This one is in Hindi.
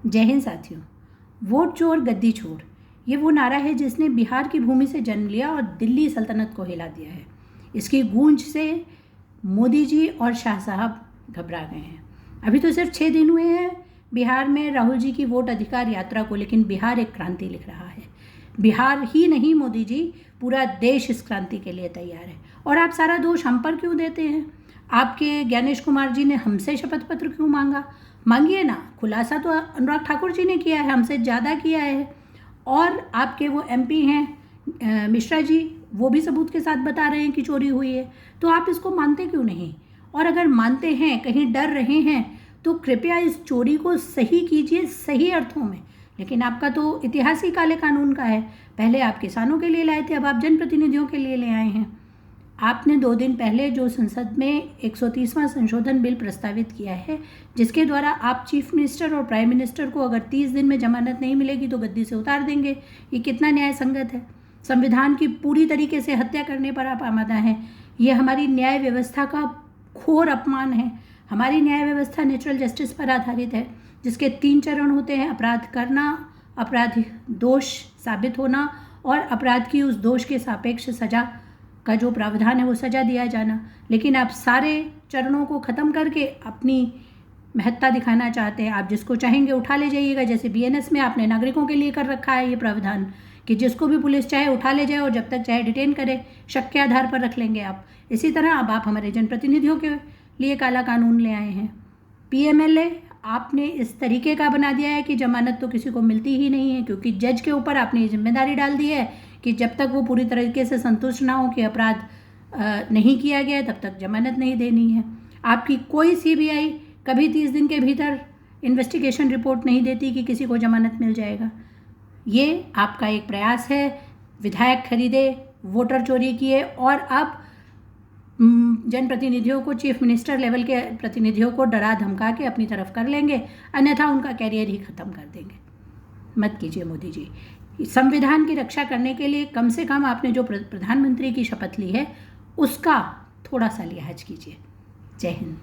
जय हिंद साथियों। वोट चोर गद्दी छोड़, ये वो नारा है जिसने बिहार की भूमि से जन्म लिया और दिल्ली सल्तनत को हिला दिया है। इसकी गूंज से मोदी जी और शाह साहब घबरा गए हैं। अभी तो सिर्फ 6 दिन हुए हैं बिहार में राहुल जी की वोट अधिकार यात्रा को, लेकिन बिहार एक क्रांति लिख रहा है। बिहार ही नहीं मोदी जी, पूरा देश इस क्रांति के लिए तैयार है। और आप सारा दोष हम पर क्यों देते हैं? आपके ज्ञानेश कुमार जी ने हमसे शपथ पत्र क्यों मांगा? मांगिए ना। खुलासा तो अनुराग ठाकुर जी ने किया है, हमसे ज़्यादा किया है। और आपके वो एमपी हैं मिश्रा जी, वो भी सबूत के साथ बता रहे हैं कि चोरी हुई है। तो आप इसको मानते क्यों नहीं? और अगर मानते हैं, कहीं डर रहे हैं, तो कृपया इस चोरी को सही कीजिए, सही अर्थों में। लेकिन आपका तो इतिहास ही काले कानून का है। पहले आप किसानों के लिए लाए थे, अब आप जनप्रतिनिधियों के लिए ले आए हैं। आपने 2 दिन पहले जो संसद में 130वां संशोधन बिल प्रस्तावित किया है, जिसके द्वारा आप चीफ मिनिस्टर और प्राइम मिनिस्टर को अगर 30 दिन में जमानत नहीं मिलेगी तो गद्दी से उतार देंगे, ये कितना न्याय संगत है? संविधान की पूरी तरीके से हत्या करने पर आप आमादा हैं। ये हमारी न्याय व्यवस्था का घोर अपमान है। हमारी न्याय व्यवस्था नेचुरल जस्टिस पर आधारित है, जिसके 3 चरण होते हैं: अपराध करना, अपराध दोष साबित होना और अपराध की उस दोष के सापेक्ष सजा का जो प्रावधान है वो सजा दिया जाना। लेकिन आप सारे चरणों को ख़त्म करके अपनी महत्ता दिखाना चाहते हैं। आप जिसको चाहेंगे उठा ले जाइएगा। जैसे बीएनएस में आपने नागरिकों के लिए कर रखा है ये प्रावधान कि जिसको भी पुलिस चाहे उठा ले जाए और जब तक चाहे डिटेन करे, शक के आधार पर रख लेंगे आप। इसी तरह अब आप हमारे जनप्रतिनिधियों के लिए काला कानून ले आए हैं। पीएमएलए आपने इस तरीके का बना दिया है कि जमानत तो किसी को मिलती ही नहीं है, क्योंकि जज के ऊपर आपने ये जिम्मेदारी डाल दी है कि जब तक वो पूरी तरीके से संतुष्ट ना हो कि अपराध नहीं किया गया तब तक जमानत नहीं देनी है। आपकी कोई सीबीआई कभी 30 दिन के भीतर इन्वेस्टिगेशन रिपोर्ट नहीं देती कि किसी को जमानत मिल जाएगा। ये आपका एक प्रयास है। विधायक खरीदे, वोटर चोरी किए और अब जनप्रतिनिधियों को, चीफ मिनिस्टर लेवल के प्रतिनिधियों को डरा धमका के अपनी तरफ कर लेंगे, अन्यथा उनका कैरियर ही ख़त्म कर देंगे। मत कीजिए मोदी जी। संविधान की रक्षा करने के लिए कम से कम आपने जो प्रधानमंत्री की शपथ ली है उसका थोड़ा सा लिहाज कीजिए। जय हिंद।